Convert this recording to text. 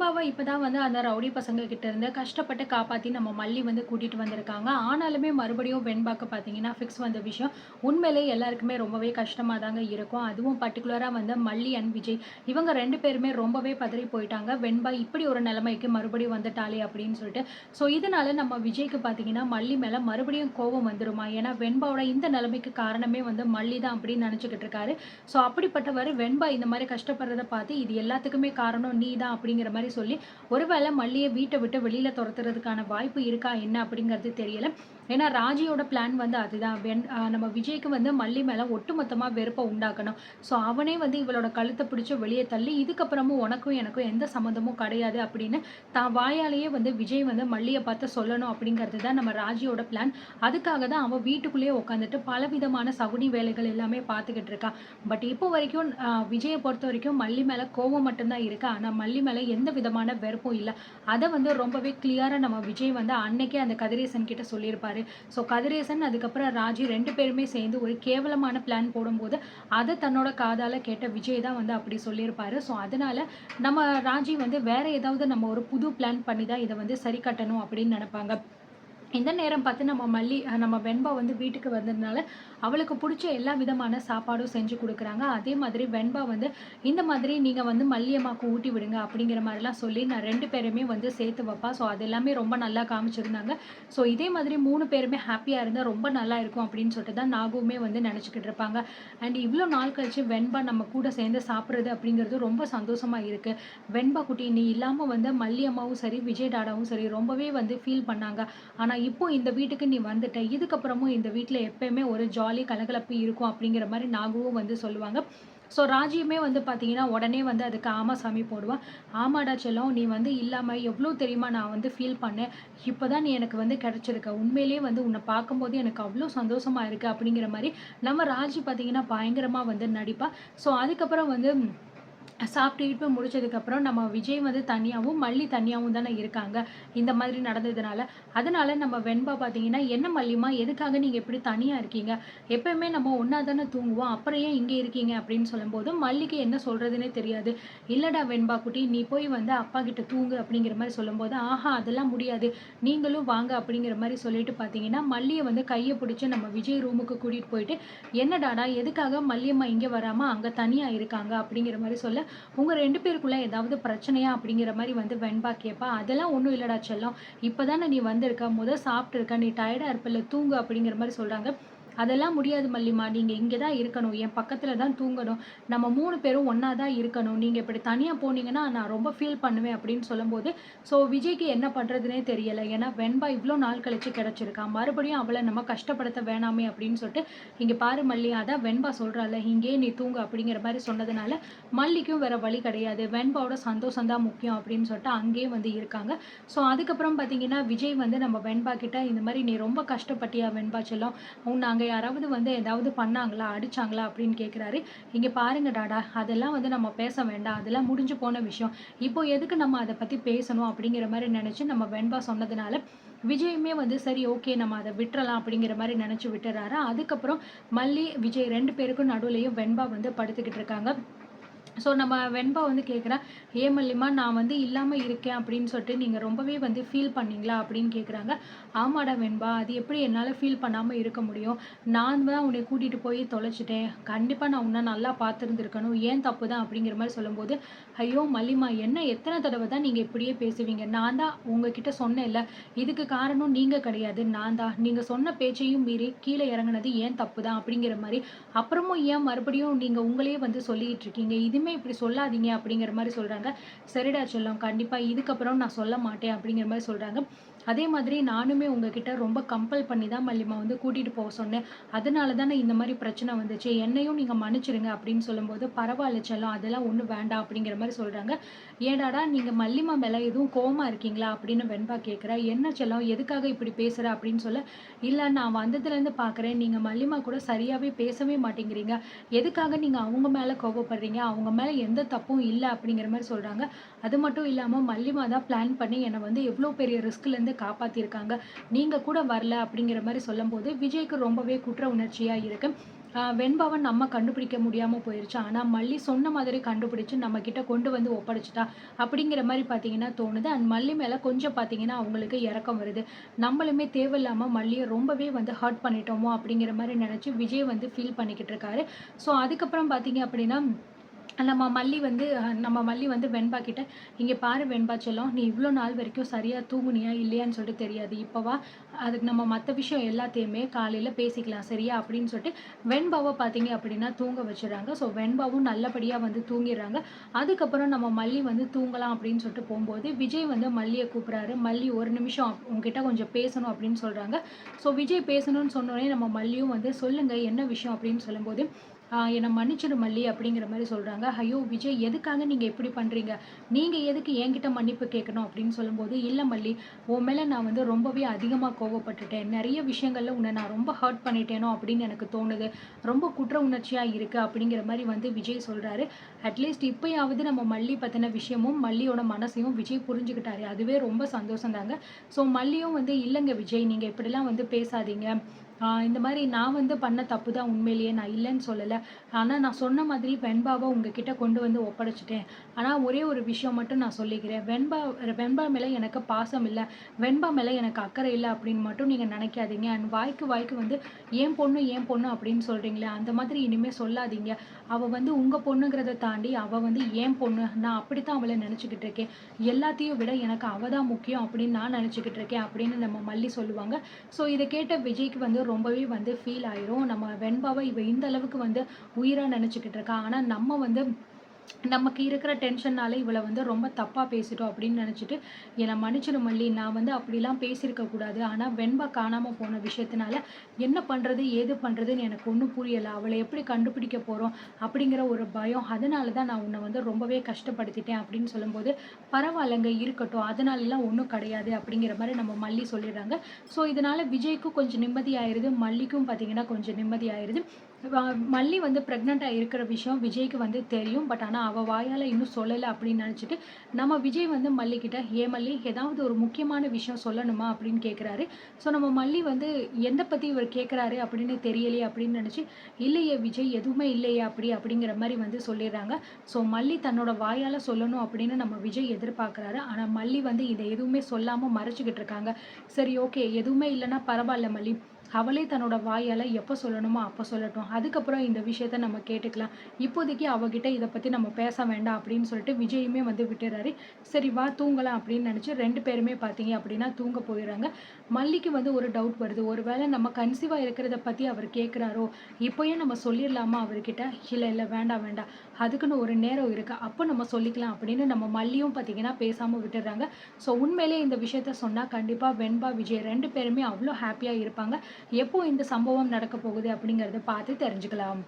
வெண்பாவ இப்ப தான் வந்து அந்த ரவுடி பசங்க கிட்ட இருந்து கஷ்டப்பட்டு காப்பாத்தி நம்ம மல்லி வந்து கூட்டிட்டு வந்திருக்காங்க. ஆனாலுமே மறுபடியும் வெண்பாக்கு பார்த்தீங்கன்னா, ஃபிக்ஸ் வந்த விஷயம் உண்மையிலேயே எல்லாருக்குமே ரொம்பவே கஷ்டமா தாங்க இருக்கும். அதுவும் பர்ட்டிகுலரா வந்து மல்லி அண்ட் விஜய் இவங்க 2 பேருமே ரொம்பவே பதறி போயிட்டாங்க. வெண்பா இப்படி ஒரு நிலைமைக்கு மறுபடியும் வந்துட்டாளே அப்படின்னு சொல்லிட்டு. ஸோ இதனால நம்ம விஜய்க்கு பார்த்தீங்கன்னா, மல்லி மேல மறுபடியும் கோவம் வந்துருமா? ஏன்னா வெண்பாவோட இந்த நிலைமைக்கு காரணமே வந்து மல்லி தான் அப்படின்னு நினைச்சுக்கிட்டு இருக்காரு. ஸோ அப்படிப்பட்டவர் வெண்பா இந்த மாரி கஷ்டப்படுறத பார்த்து, இது எல்லாத்துக்குமே காரணம் நீ தான் அப்படிங்கிற மாரி சொல்லி, ஒருவேளை மல்லிய வீட்ட விட்டு வெளியில தொரத்துறதுக்கான வாய்ப்பு இருக்கா என்ன அப்படிங்கிறது தெரியல. ஏன்னா ராஜியோட பிளான் வந்து அதுதான். நம்ம விஜய்க்கு வந்து மல்லி மேல ஒட்டுமொத்தமா வெறுப்ப உண்டாக்கணும். ஸோ அவனே வந்து இவளோட கழுத்த பிடிச்சு வெளிய தள்ளி, இதுக்கப்புறமும் உனக்கும் எனக்கும் எந்த சம்மந்தமும் கிடையாது அப்படின்னு தான் வாயாலேயே வந்து விஜய் வந்து மல்லிய பார்த்து சொல்லணும் அப்படிங்கிறது தான் நம்ம ராஜியோட பிளான். அதுக்காக தான் அவ வீட்டுக்குள்ளேயே உட்காந்துட்டு பலவிதமான சகுனி வேலைகள் எல்லாமே பார்த்துக்கிட்டு இருக்கா. பட் இப்போ வரைக்கும் விஜய பொறுத்தவரைக்கும் மல்லி மேல கோவம் மட்டும் தான் இருக்கு. ஆனா மல்லி மேல எந்த விதமான வெறுப்பும் இல்ல. அத வந்து ரொம்பவே கிளியரா நம்ம விஜய் வந்து அன்னைக்கே அந்த கதிரேசன் கிட்ட சொல்லியிருப்பாரு. ஸோ கதிரேசன் அதுக்கப்புறம் ராஜி 2 பேருமே சேர்ந்து ஒரு கேவலமான பிளான் போடும்போது, அத தன்னோட காதால கேட்ட விஜய் தான் வந்து அப்படி சொல்லியிருப்பாரு. ஸோ அதனால நம்ம ராஜி வந்து வேற ஏதாவது நம்ம ஒரு புது பிளான் பண்ணி தான் இத வந்து சரி கட்டணும் அப்படின்னு நெனப்பாங்க. இந்த நேரம் பார்த்து நம்ம வெண்பா வந்து வீட்டுக்கு வந்ததுனால, அவளுக்கு புடிச்ச எல்லா விதமான சாப்பாடும் செஞ்சு குடுக்குறாங்க. அதே மாதிரி வெண்பா வந்து, இந்த மாதிரி நீங்க வந்து மல்லியம்மாக்கு ஊட்டி விடுங்க அப்படிங்கிற மாரிலாம் சொல்லி, நான் 2 பேரையுமே வந்து சேர்த்து வப்பா. ஸோ அது எல்லாமே ரொம்ப நல்லா காமிச்சிருந்தாங்க. ஸோ இதே மாதிரி 3 பேருமே ஹேப்பியா இருந்தா ரொம்ப நல்லா இருக்கும் அப்படின்னு சொல்லிட்டு தான் நாகுவுமே வந்து நெனச்சுக்கிட்டு இருப்பாங்க. அண்ட் இவ்ளோ நாள் கழிச்சு வெண்பா நம்ம கூட சேர்ந்து சாப்பிடுறது அப்படிங்கிறது ரொம்ப சந்தோஷமா இருக்கு. வெண்பா குட்டி நீ இல்லாம வந்து மல்லி அம்மாவும் சரி, விஜய் டாடாவும் சரி ரொம்பவே வந்து ஃபீல் பண்ணாங்க. ஆனா இப்போ இந்த வீட்டுக்கு நீ வந்துட்ட. இதுக்கப்புறமும் இந்த வீட்ல எப்பயுமே ஒரு ஜாலி கலகலப்பு இருக்கும் அப்படிங்கிற மாரி நாகுவும் வந்து சொல்லுவாங்க. ஸோ ராஜியுமே வந்து பார்த்தீங்கன்னா, உடனே வந்து அதுக்கு ஆமா சாமி போடுவா. ஆமாடா செல்லம் நீ வந்து இல்லாம எவ்ளோ தெரியுமா நான் வந்து ஃபீல் பண்ணேன். இப்ப தான் நீ எனக்கு வந்து கிடைச்சிருக்க. உண்மையிலேயே வந்து உன்ன பார்க்கும்போது எனக்கு அவ்ளோ சந்தோஷமா இருக்கு அப்படிங்கிற மாரி நம்ம ராஜி பார்த்தீங்கன்னா, பயங்கரமா வந்து நடிப்பா. ஸோ அதுக்கப்புறம் வந்து சாப்பிட்டு முடிச்சதுக்கப்புறம் நம்ம விஜய் வந்து தனியாவும், மல்லி தனியாவும் தானே இருக்காங்க. இந்த மாதிரி நடந்ததுனால. அதனால நம்ம வெண்பா பார்த்தீங்கன்னா, "என்ன மல்லிமா எதுக்காக நீங்க இப்படி தனியா இருக்கீங்க? எப்பயுமே நம்ம ஒண்ணா தானே தூங்குவோம். அப்புறம் ஏன் இங்க இருக்கீங்க?" அப்படின்னு சொல்லும்போது, மல்லிக்கு என்ன சொல்றதுன்னே தெரியாது. "இல்லடா வெண்பா குட்டி, நீ போய் வந்து அப்பா கிட்ட தூங்கு" அப்படிங்கிற மாரி சொல்லும்போது, "ஆஹா அதெல்லாம் முடியாது. நீங்களும் வாங்க" அப்படிங்கிற மாரி சொல்லிட்டு பார்த்தீங்கன்னா, மல்லிய வந்து கைய பிடிச்சு நம்ம விஜய் ரூமுக்கு கூட்டிட்டு போயிட்டு, "என்ன டாடா எதுக்காக மல்லியம்மா இங்க வராம அங்க தனியா இருக்காங்க?" அப்படிங்கிற மாரி சொல்ல, உங்க 2 பேருக்குள்ள ஏதாவது பிரச்சனையா? அப்படிங்கிற மாரி வந்து வெண்பா கேட்பா. அதெல்லாம் ஒண்ணும் இல்லடா செல்லம். இப்ப தானே நீ வந்திருக்க. சாப்பிட்டுருக்க. நீ டயர்டா இருப்பல்ல தூங்கு அப்படிங்கிற மாரி சொல்றாங்க. அதெல்லாம் முடியாது மல்லிமா. நீங்க இங்க தான் இருக்கணும். என் பக்கத்துல தான் தூங்கணும். நம்ம 3 பேரும் ஒண்ணா தான் இருக்கணும். நீங்க இப்படி தனியா போனீங்கன்னா, நான் ரொம்ப ஃபீல் பண்ணுவேன் அப்படின்னு சொல்லும்போது, ஸோ விஜய்க்கு என்ன பண்றதுன்னே தெரியல. ஏன்னா வெண்பா இவ்ளோ நாள் கழிச்சு கிடைச்சிருக்கா. மறுபடியும் அவள நம்ம கஷ்டப்படுத்த வேணாமே அப்படின்னு சொல்லிட்டு, இங்க பாரு மல்லி அதான் வெண்பா சொல்றால்ல, இங்கேயே நீ தூங்கு அப்படிங்கிற மாரி சொன்னதுனால, மல்லிக்கும் வேற வழி கிடையாது. வெண்பாவோட சந்தோஷம் தான் முக்கியம் அப்படின்னு சொல்லிட்டு அங்கேயே வந்து இருக்காங்க. ஸோ அதுக்கப்புறம் பார்த்தீங்கன்னா, விஜய் வந்து நம்ம வெண்பா கிட்ட இந்த மாரி "நீ ரொம்ப கஷ்டப்பட்டியா வெண்பா செல்லம்? உன்ன அங்க யாராவது வந்து ஏதாவது பண்ணாங்களா? அடிச்சாங்களா?" அப்படின்னு கேட்குறாரு. "இங்க பாருங்க டாடா, அதெல்லாம் வந்து நம்ம பேச வேண்டாம். அதெல்லாம் முடிஞ்சு போன விஷயம். இப்போ எதுக்கு நம்ம அத பத்தி பேசணும்?" அப்படிங்கிற மாரி நெனச்சு நம்ம வெண்பா சொன்னதுனால, விஜயுமே வந்து சரி ஓகே நம்ம அத விட்டுறலாம் அப்படிங்கிற மாரி நெனச்சு விட்டுர்றாரு. அதுக்கப்புறம் மல்லி, விஜய் 2 பேருக்கும் நடுவுலயும் வெண்பா வந்து படுத்துக்கிட்டு இருக்காங்க. ஸோ நம்ம வெண்பா வந்து கேட்குறா, "ஏன் மல்லிமா நான் வந்து இல்லாம இருக்கேன் அப்படின்னு சொல்லிட்டு நீங்க ரொம்பவே வந்து ஃபீல் பண்ணீங்களா?" அப்படின்னு கேட்குறாங்க. "ஆமாடா வெண்பா, அது எப்படி என்னால ஃபீல் பண்ணாம இருக்க முடியும்? நான் தான் உன்னைய கூட்டிட்டு போய் தொலைச்சுட்டேன். கண்டிப்பா நான் உன்ன நல்லா பார்த்துருந்துருக்கணும். ஏன் தப்பு தான்." அப்படிங்கிற மாரி சொல்லும்போது, "ஐயோ! மல்லிமா என்ன எத்தன தடவ தான் நீங்க இப்படியே பேசுவீங்க? நான் தான் உங்ககிட்ட சொன்னேன்ல, இதுக்கு காரணம் நீங்க கிடையாது, நான் தான். நீங்க சொன்ன பேச்சையும் மீறி கீழ இறங்குனது ஏன் தப்பு தான்." அப்படிங்கிற மாரி, "அப்புறமும் ஏன் மறுபடியும் நீங்க உங்களையே வந்து சொல்லிட்டு இருக்கீங்க? இனிமே இப்படி சொல்லாதீங்க." அப்படிங்கிற மாரி சொல்றாங்க. "சரிடா செல்லம், கண்டிப்பா இதுக்கப்புறம் நான் சொல்ல மாட்டேன்." அப்படிங்கிற மாரி சொல்றாங்க. அதே மாதிரி நானுமே உங்ககிட்ட ரொம்ப கம்பல் பண்ணி தான் மல்லிமா வந்து கூட்டிட்டு போ சொன்னேன். அதனால தானே இந்த மாரி பிரச்சனை வந்துச்சு. என்னையும் நீங்க மன்னிச்சுருங்க அப்படின்னு சொல்லும்போது, "பரவால்ல செல்லம், அதெல்லாம் ஒண்ணும் வேண்டாம்." அப்படிங்கிற மாரி சொல்றாங்க. "ஏன்டாடா நீங்க மல்லிமா மேல எதுவும் கோவமா இருக்கீங்களா?" அப்படின்னு வெண்பா கேட்கிறா. "என்ன செல்லம் எதுக்காக இப்படி பேசுற?" அப்படின்னு சொல்ல, "இல்ல நான் வந்ததுலேருந்து பார்க்குறேன், நீங்க மல்லிமா கூட சரியாவே பேசவே மாட்டேங்கிறீங்க. எதுக்காக நீங்க அவங்க மேல கோவப்படுறீங்க? அவங்க மேல எந்த தப்பும் இல்ல." அப்படிங்கிற மாரி சொல்றாங்க. அது மட்டும் இல்லாம மல்லிமா தான் பிளான் பண்ணி என்ன வந்து எவ்ளோ பெரிய ரிஸ்க்லேருந்து காப்பாத்தியிருக்காங்க. நீங்க கூட வரல அப்படிங்கிற மாரி சொல்லும்போது, விஜய்க்கு ரொம்பவே குற்ற உணர்ச்சியா இருக்கு. வெண்பாவ நம்ம கண்டுபிடிக்க முடியாம போயிருச்சு. ஆனா மல்லி சொன்ன மாதிரி கண்டுபிடிச்சு நம்ம கிட்ட கொண்டு வந்து ஒப்படைச்சுட்டா, அப்படிங்கிற மாரி பார்த்தீங்கன்னா தோணுது. அண்ட் மல்லி மேல கொஞ்சம் பார்த்தீங்கன்னா அவங்களுக்கு இரக்கம் வருது. நம்மளுமே தேவையில்லாம மல்லிய ரொம்பவே வந்து ஹர்ட் பண்ணிட்டோமோ! அப்படிங்கிற மாரி நெனச்சு விஜய் வந்து ஃபீல் பண்ணிக்கிட்டு இருக்காரு. ஸோ அதுக்கப்புறம் பார்த்தீங்க அப்படின்னா நம்ம மல்லி வந்து வெண்பா கிட்ட, "இங்க பாரு வெண்பா செல்லம், நீ இவ்ளோ நாள் வரைக்கும் சரியா தூங்குனியா? இல்லையான்னு சொல்லிட்டு தெரியாது. இப்ப வா, அதுக்கு நம்ம மத்த விஷயம் எல்லாத்தையுமே காலையில பேசிக்கலாம் சரியா?" அப்படின்னு சொல்லிட்டு வெண்பாவ பார்த்தீங்க அப்படின்னா தூங்க வச்சுர்றாங்க. ஸோ வெண்பாவும் நல்லபடியா வந்து தூங்கிர்றாங்க. அதுக்கப்புறம் நம்ம மல்லி வந்து தூங்கலாம் அப்படின்னு சொல்லிட்டு போம்போது, விஜய் வந்து மல்லிய கூப்பிடுறாரு. "மல்லி ஒரு நிமிஷம் உன்கிட்ட கொஞ்சம் பேசணும்" அப்படின்னு சொல்றாங்க. ஸோ விஜய் பேசணும்னு சொன்னோனே நம்ம மல்லியும் வந்து, "சொல்லுங்க என்ன விஷயம்?" அப்படின்னு சொல்லும்போது, என்ன மன்னிச்சிடு மல்லி" அப்படிங்கிற மாரி சொல்றாங்க. "ஐயோ! விஜய் எதுக்காக நீங்க இப்படி பண்றீங்க? நீங்க எதுக்கு என்கிட்ட மன்னிப்பு கேட்கணும்?" அப்படின்னு சொல்லும்போது, "இல்ல மல்லி, உன் மேல நான் வந்து ரொம்பவே அதிகமா கோவப்பட்டுட்டேன். நெறைய விஷயங்கள்ல உன்ன நான் ரொம்ப ஹர்ட் பண்ணிட்டேனோ அப்படின்னு எனக்கு தோணுது. ரொம்ப குற்ற உணர்ச்சியா இருக்கு." அப்படிங்கிற மாரி வந்து விஜய் சொல்றாரு. அட்லீஸ்ட் இப்பயாவது நம்ம மல்லி பத்தின விஷயமும், மல்லியோட மனசையும் விஜய் புரிஞ்சுக்கிட்டாரு. அதுவே ரொம்ப சந்தோஷம் தாங்க. ஸோ மல்லியும் வந்து, "இல்லங்க விஜய், நீங்க இப்படிலாம் வந்து பேசாதீங்க. இந்த மாரி நான் வந்து பண்ண தப்பு தான் உண்மையிலேயே. நான் இல்லன்னு சொல்லல. ஆனா நான் சொன்ன மாதிரி வெண்பாவ உங்ககிட்ட கொண்டு வந்து ஒப்படைச்சுட்டேன். ஆனா ஒரே ஒரு விஷயம் மட்டும் நான் சொல்லிக்கிறேன். வெண்பா வெண்பா மேல எனக்கு பாசம் இல்ல. வெண்பா மேல எனக்கு அக்கறை இல்ல அப்படின்னு மட்டும் நீங்க நெனைக்காதீங்க. அண்ட் வாய்க்கு வாய்க்கு வந்து என் பொண்ணு, என் பொண்ணு அப்படின்னு சொல்றீங்களே, அந்த மாதிரி இனிமே சொல்லாதீங்க. அவ வந்து உங்க பொண்ணுங்கிறத தாண்டி அவ வந்து என் பொண்ணு. நான் அப்படித்தான் அவள நெனச்சுக்கிட்டு இருக்கேன். எல்லாத்தையும் விட எனக்கு அவ தான் முக்கியம் அப்படின்னு நான் நெனச்சுக்கிட்டு இருக்கேன்." அப்படின்னு நம்ம மல்லி சொல்லுவாங்க. ஸோ இத கேட்ட விஜய்க்கு வந்து ரொம்பவே வந்து ஃபீல் ஆயிரும். நம்ம வெண்பாவ இவ இந்த அளவுக்கு வந்து உயிரா நெனச்சுக்கிட்டு இருக்கா. ஆனா நம்ம வந்து நமக்கு இருக்கிற டென்ஷனால இவள வந்து ரொம்ப தப்பா பேசிட்டோம் அப்படின்னு நெனச்சுட்டு, "என்ன மன்னிச்சிடு மல்லி. நான் வந்து அப்படிலாம் பேசியிருக்க கூடாது. ஆனா வெண்பா காணாம போன விஷயத்தினால என்ன பண்றது? ஏது பண்றதுன்னு எனக்கு ஒண்ணும் புரியல. அவள எப்படி கண்டுபிடிக்க போறோம்? அப்படிங்கிற ஒரு பயம். அதனால தான் நான் உன்ன வந்து ரொம்பவே கஷ்டப்படுத்திட்டேன்." அப்படின்னு சொல்லும்போது, "பரவால்லங்க இருக்கட்டும். அதனாலலாம் ஒண்ணும் கிடையாது." அப்படிங்கிற மாரி நம்ம மல்லி சொல்லிடுறாங்க. ஸோ இதனால விஜய்க்கும் கொஞ்சம் நிம்மதியாயிருது. மல்லிக்கும் பார்த்தீங்கன்னா கொஞ்சம் நிம்மதியாயிருது. வ மல்லி வந்து பிரெக்னன்ட்டா இருக்கிற விஷயம் விஜய்க்கு வந்து தெரியும். பட் ஆனா அவ வாயால இன்னும் சொல்லல அப்படின்னு நெனச்சுட்டு, நம்ம விஜய் வந்து மல்லி கிட்ட, "ஏன் மல்லி, ஏதாவது ஒரு முக்கியமான விஷயம் சொல்லணுமா?" அப்படின்னு கேட்குறாரு. ஸோ நம்ம மல்லி வந்து எத பத்தி இவர் கேட்குறாரு அப்படின்னு தெரியலையே அப்படின்னு நெனச்சு, "இல்லையே விஜய், எதுவுமே இல்லையே அப்படி" அப்படிங்கிற மாரி வந்து சொல்லிர்றாங்க. ஸோ மல்லி தன்னோட வாயால சொல்லணும் அப்படின்னு நம்ம விஜய் எதிர்பார்க்குறாரு. ஆனா மல்லி வந்து இத எதுவுமே சொல்லாம மறைச்சுக்கிட்டு இருக்காங்க. சரி, ஓகே, எதுவுமே இல்லன்னா பரவால்ல மல்லி. அவளே தன்னோட வாயால எப்ப சொல்லணுமோ அப்ப சொல்லட்டும். அதுக்கப்புறம் இந்த விஷயத்த நம்ம கேட்டுக்கலாம். இப்போதைக்கு அவகிட்ட இத பத்தி நம்ம பேச வேண்டாம் அப்படின்னு சொல்லிட்டு விஜயுமே வந்து விட்டுர்றாரு. சரி வா தூங்கலாம் அப்படின்னு நெனச்சு 2 பேருமே பார்த்தீங்க அப்படின்னா தூங்க போயிர்றாங்க. மல்லிக்கு வந்து ஒரு டவுட் வருது. ஒருவேள நம்ம கன்சீவா இருக்கிறத பத்தி அவர் கேட்கிறாரோ? இப்பயே நம்ம சொல்லிர்லாமா அவர்கிட்ட? இல்ல, இல்ல, வேண்டாம், வேண்டாம். அதுக்குன்னு ஒரு நேரம் இருக்கு. அப்ப நம்ம சொல்லிக்கலாம் அப்படின்னு நம்ம மல்லியும் பார்த்தீங்கன்னா பேசாம விட்டுர்றாங்க. ஸோ உண்மையிலேயே இந்த விஷயத்த சொன்னா கண்டிப்பா வெண்பா, விஜய் 2 பேருமே அவ்ளோ ஹேப்பியா இருப்பாங்க. எப்போ இந்த சம்பவம் நடக்கப் போகுது அப்படிங்கிறத பார்த்து தெரிஞ்சுக்கலாம்.